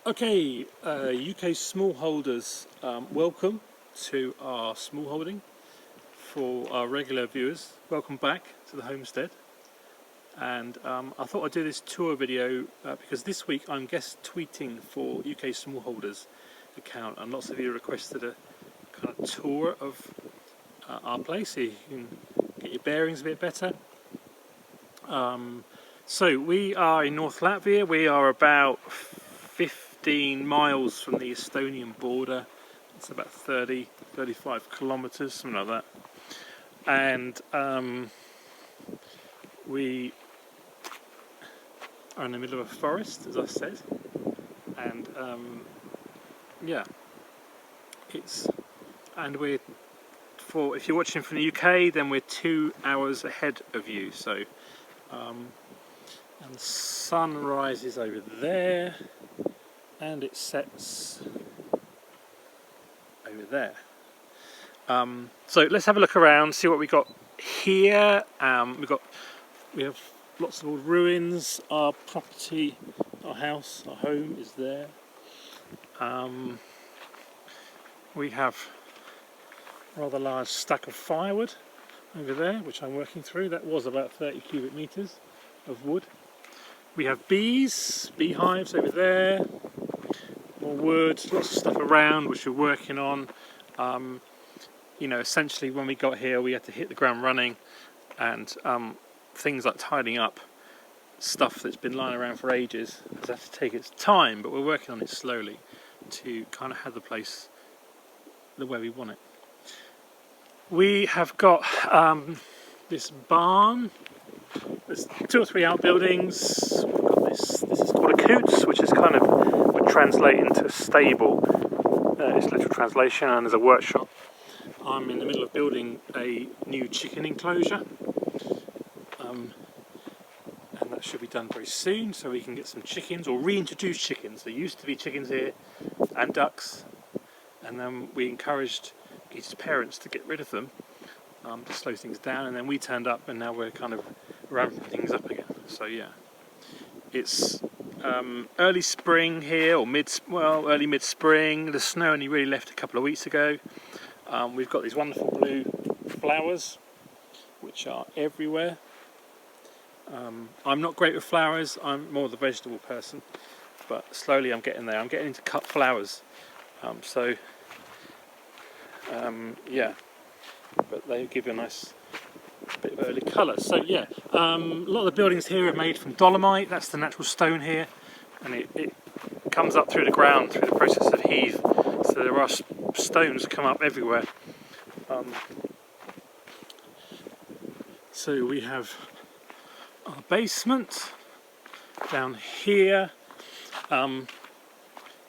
Okay, UK smallholders, welcome to our smallholding. For our regular viewers, welcome back to the Homestead. And I thought I'd do this tour video because this week I'm guest tweeting for UK smallholders account, and lots of you requested a kind of tour of our place so you can get your bearings a bit better. So we are in North Latvia. We are about 15 miles from the Estonian border. It's about 35 kilometers, something like that. And we are in the middle of a forest, as I said. And yeah, if you're watching from the UK, then we're 2 hours ahead of you. So, and the sun rises over there, and it sets over there. So let's have a look around, see what we got here. We have lots of old ruins. Our property, our house, our home is there. We have a rather large stack of firewood over there, which I'm working through. That was about 30 cubic meters of wood. We have beehives over there, more wood, lots of stuff around which we're working on. You know, essentially when we got here we had to hit the ground running, and things like tidying up stuff that's been lying around for ages has had to take its time, but we're working on it slowly to kind of have the place the way we want it. We have got this barn. There's 2 or 3 outbuildings. We've got this is called a coot, which is kind of would translate into a stable. It's literal translation, and there's a workshop. I'm in the middle of building a new chicken enclosure, and that should be done very soon, so we can get some chickens, or reintroduce chickens. There used to be chickens here and ducks, and then we encouraged Gita's parents to get rid of them to slow things down, and then we turned up, and now we're kind of ramping things up again. So yeah, it's early spring here, or early mid-spring. The snow only really left a couple of weeks ago. We've got these wonderful blue flowers which are everywhere. I'm not great with flowers, I'm more the vegetable person, but slowly I'm getting there. I'm getting into cut flowers, yeah, but they give you a nice bit of early colour. So yeah, a lot of the buildings here are made from dolomite. That's the natural stone here, and it comes up through the ground through the process of heave, so there are stones come up everywhere. So we have our basement down here,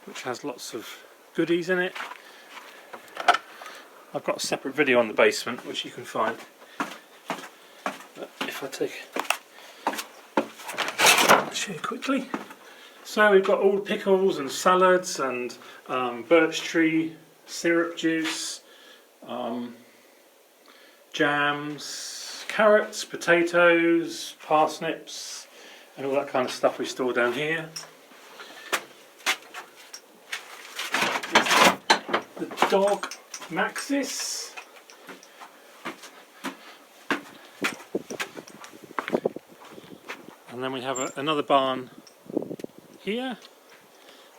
which has lots of goodies in it. I've got a separate video on the basement which you can find. But if I'll show you quickly. So we've got all pickles and salads and birch tree syrup juice, jams, carrots, potatoes, parsnips, and all that kind of stuff we store down here. The dog Maxis. And then we have another barn here,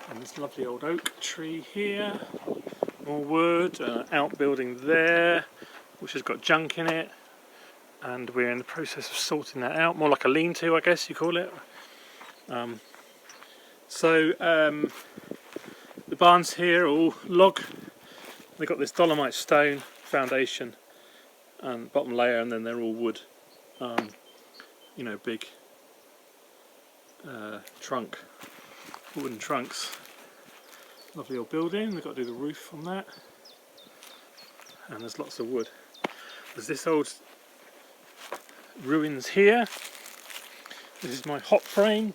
and this lovely old oak tree here, more wood, an outbuilding there which has got junk in it, and we're in the process of sorting that out, more like a lean-to I guess you call it. The barns here are all log. They've got this dolomite stone foundation and bottom layer, and then they're all wood, you know, big wooden trunks. Lovely old building. They've got to do the roof on that, and there's lots of wood. There's this old ruins here. This is my hop frame,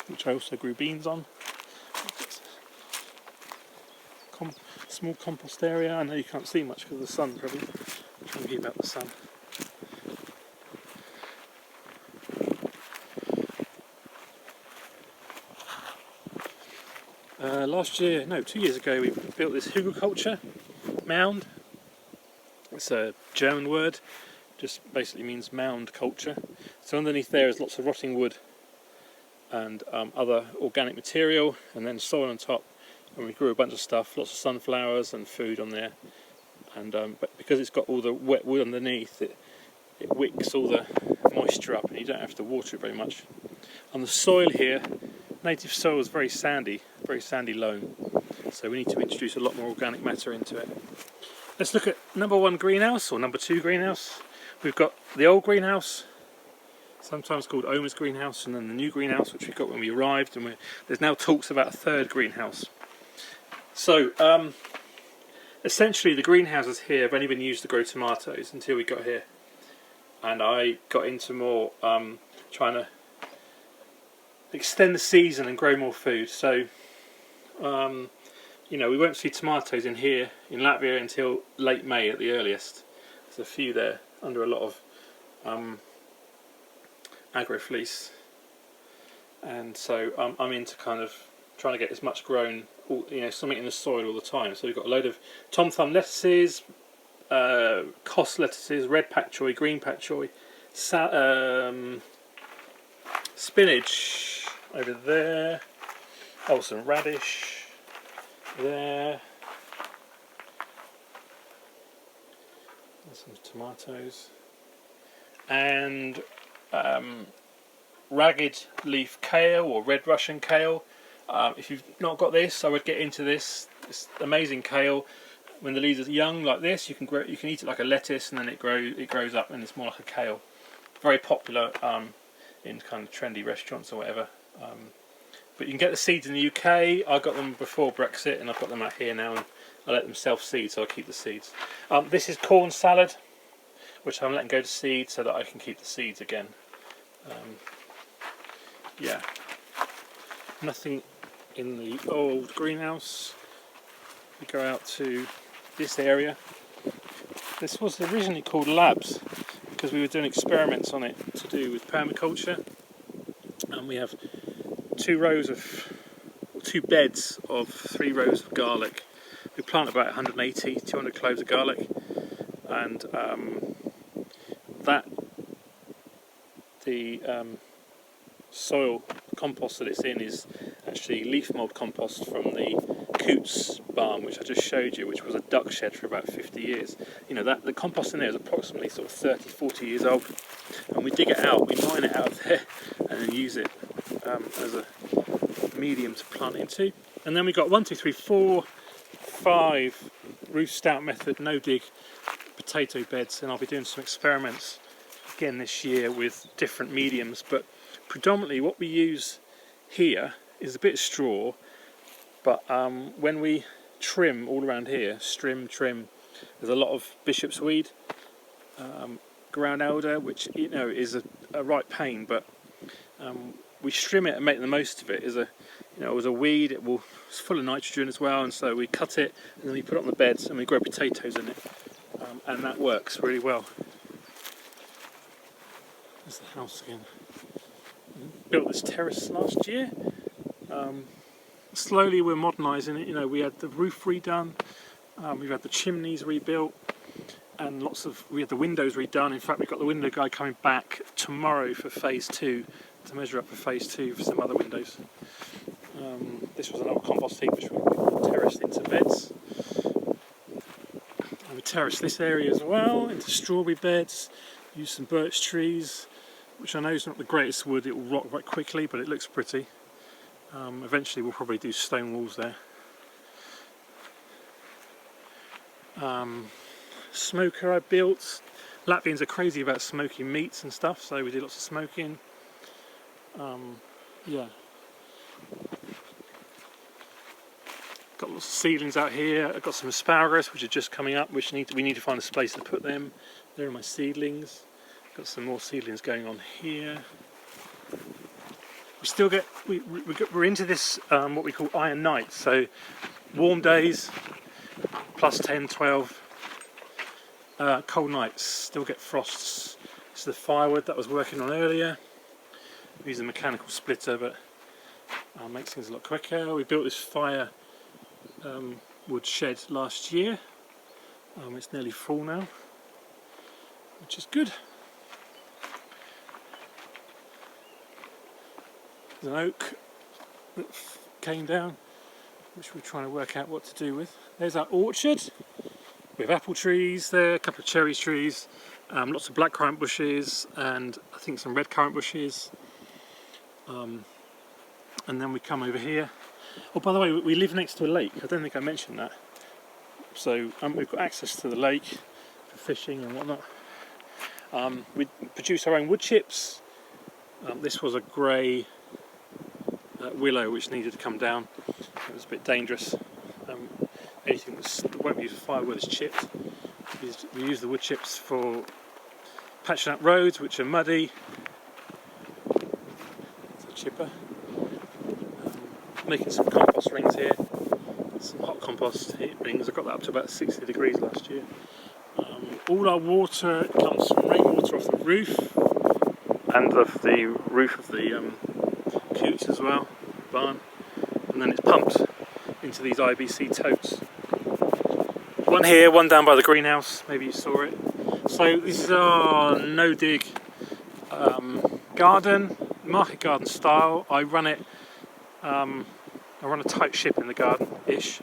which I also grew beans on. Small compost area. I know you can't see much because of the sun, probably. I'm trying to keep out the sun. Last year, no, 2 years ago, we built this hugelkultur mound. It's a German word, just basically means mound culture. So underneath there is lots of rotting wood and other organic material, and then soil on top. And we grew a bunch of stuff, lots of sunflowers and food on there. And but because it's got all the wet wood underneath, it wicks all the moisture up, and you don't have to water it very much. On the soil here, native soil is very sandy loam, so we need to introduce a lot more organic matter into it. Let's look at number 1 greenhouse, or number 2 greenhouse. We've got the old greenhouse, sometimes called Oma's greenhouse, and then the new greenhouse, which we got when we arrived, and there's now talks about a 3rd greenhouse. So essentially the greenhouses here have only been used to grow tomatoes until we got here, and I got into more trying to extend the season and grow more food. So you know, we won't see tomatoes in here in Latvia until late May at the earliest. There's a few there under a lot of agro-fleece, and so I'm into kind of trying to get as much grown, you know, something in the soil all the time. So we've got a load of tom thumb lettuces, cos lettuces, red pak choi, green pak choi, spinach over there, oh, some radish there, and some tomatoes, and ragged leaf kale or red Russian kale. If you've not got this, I would get into this. It's amazing kale. When the leaves are young like this, you can eat it like a lettuce, and then it grows up and it's more like a kale. Very popular in kind of trendy restaurants or whatever. But you can get the seeds in the UK. I got them before Brexit, and I've got them out here now, and I let them self-seed, so I keep the seeds. This is corn salad, which I'm letting go to seed so that I can keep the seeds again. Yeah, nothing in the old greenhouse. We go out to this area. This was originally called Labs because we were doing experiments on it to do with permaculture, and we have 2 beds of 3 rows of garlic. We plant about 200 cloves of garlic, and the soil compost that it's in is actually leaf mould compost from the Coots barn, which I just showed you, which was a duck shed for about 50 years. You know, that the compost in there is approximately sort of 30-40 years old, and we dig it out, we mine it out of there, and then use it as a medium to plant into. And then we got 1, 2, 3, 4, 5 roof stout method no dig potato beds, and I'll be doing some experiments again this year with different mediums, but predominantly what we use here is a bit of straw, but when we trim all around here, trim, there's a lot of bishop's weed, ground elder, which, you know, is a right pain, but we trim it and make the most of it. As a weed, it's full of nitrogen as well, and so we cut it and then we put it on the beds and we grow potatoes in it, and that works really well. There's the house again. Built this terrace last year. Slowly we're modernising it. You know, we had the roof redone, we've had the chimneys rebuilt, and we had the windows redone. In fact, we've got the window guy coming back tomorrow for phase 2 to measure up for phase 2 for some other windows. This was an old compost heap which we terraced into beds. And we terraced this area as well into strawberry beds. Used some birch trees, which I know is not the greatest wood. It will rot quite quickly, but it looks pretty. Eventually we'll probably do stone walls there. Smoker I built. Latvians are crazy about smoking meats and stuff, so we did lots of smoking. Yeah. Got lots of seedlings out here. I've got some asparagus which are just coming up, which we need to find a space to put them. There are my seedlings. Got some more seedlings going on here. We still get we're into this what we call iron nights. So warm days, plus 10, 12. Cold nights. Still get frosts. This is the firewood that I was working on earlier. I used a mechanical splitter, but Makes things a lot quicker. We built this fire wood shed last year. It's nearly full now, which is good. There's an oak that came down, which we're trying to work out what to do with. There's our orchard. We have apple trees there, a couple of cherry trees, lots of blackcurrant bushes, and I think some red currant bushes. And then we come over here. Oh, by the way, we live next to a lake. I don't think I mentioned that. So we've got access to the lake for fishing and whatnot. We produce our own wood chips. This was a grey willow which needed to come down. It was a bit dangerous. Anything that won't be used for firewood is chipped. We use the wood chips for patching up roads which are muddy. It's a chipper. Making some compost rings here. Some hot compost heat rings. I got that up to about 60 degrees last year. All our water comes from rainwater off the roof and off the roof of the coots as well, barn, and then it's pumped into these IBC totes. One here, one down by the greenhouse, maybe you saw it. So this is our no-dig garden, market garden style. I run a tight ship in the garden-ish.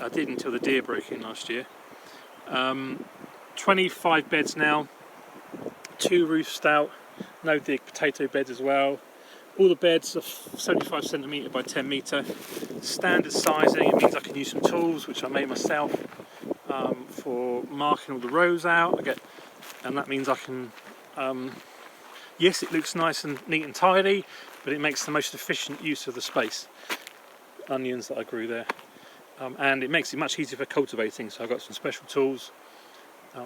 I did until the deer broke in last year. 25 beds now, 2 roofs out, no-dig potato beds as well. All the beds are 75 centimetre by 10 metre. Standard sizing, it means I can use some tools which I made myself for marking all the rows out. And that means I can, yes, it looks nice and neat and tidy, but it makes the most efficient use of the space. Onions that I grew there. And it makes it much easier for cultivating, so I've got some special tools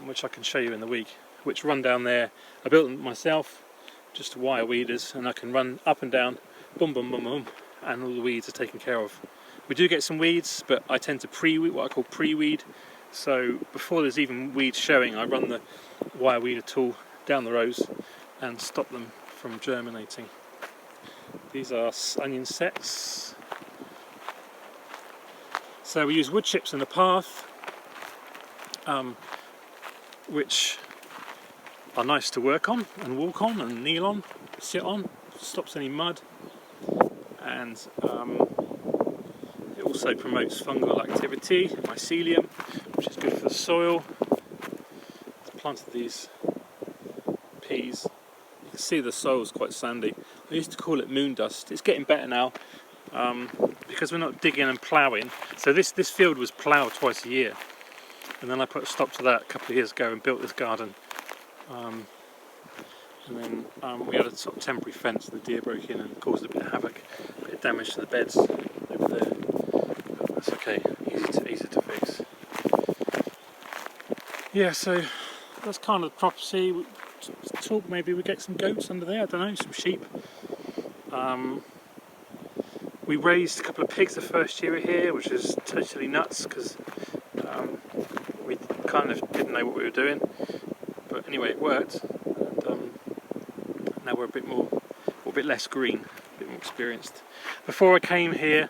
which I can show you in the week, which run down there. I built them myself, just wire weeders, and I can run up and down, boom, boom, boom, boom, and all the weeds are taken care of. We do get some weeds, but I tend to pre-weed, what I call pre-weed. So before there's even weeds showing, I run the wire weeder tool down the rows and stop them from germinating. These are onion sets. So we use wood chips in the path, which are nice to work on and walk on and kneel on, sit on, stops any mud, and it also promotes fungal activity, mycelium, which is good for the soil. I planted these peas. You can see the soil's quite sandy. I used to call it moon dust. It's getting better now because we're not digging and ploughing. So this field was ploughed twice a year, and then I put a stop to that a couple of years ago and built this garden. And then we had a sort of temporary fence. The deer broke in and caused a bit of havoc, a bit of damage to the beds over there. But that's okay, easy to fix. Yeah, so that's kind of the property. Talk, maybe we get some goats under there, I don't know, some sheep. We raised a couple of pigs the first year we were here, which was totally nuts because we kind of didn't know what we were doing. But anyway, it worked. And now we're a bit less green, a bit more experienced. Before I came here,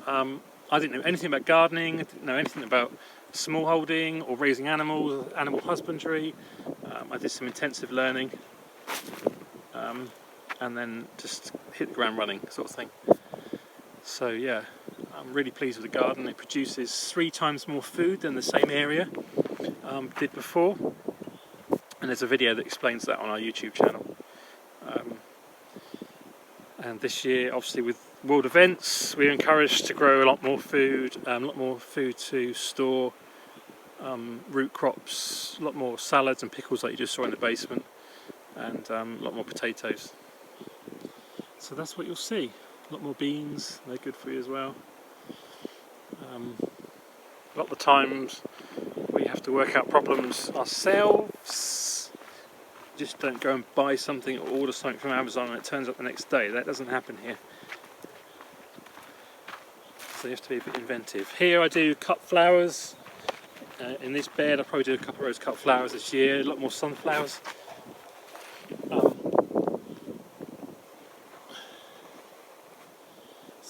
I didn't know anything about gardening. I didn't know anything about smallholding or raising animals, animal husbandry. I did some intensive learning, and then just hit the ground running, sort of thing. So yeah, I'm really pleased with the garden. It produces 3 times more food than the same area did before. And there's a video that explains that on our YouTube channel. And this year, obviously with world events, we're encouraged to grow a lot more food to store, root crops, a lot more salads and pickles like you just saw in the basement, and a lot more potatoes. So that's what you'll see. A lot more beans, they're good for you as well. A lot of the times we have to work out problems ourselves. Just don't go and buy something or order something from Amazon and it turns up the next day. That doesn't happen here. So you have to be a bit inventive. Here I do cut flowers. In this bed I probably do a couple of rows of cut flowers this year. A lot more sunflowers.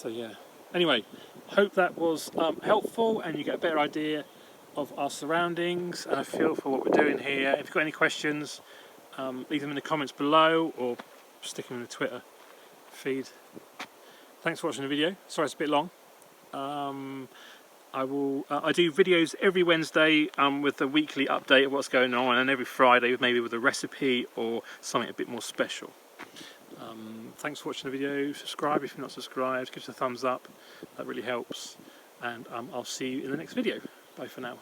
So yeah, anyway, hope that was helpful and you get a better idea of our surroundings and a feel for what we're doing here. If you've got any questions, leave them in the comments below or stick them in the Twitter feed. Thanks for watching the video. Sorry it's a bit long. I do videos every Wednesday with a weekly update of what's going on, and every Friday maybe with a recipe or something a bit more special. Thanks for watching the video. Subscribe if you're not subscribed, give us a thumbs up, that really helps, and I'll see you in the next video. Bye for now.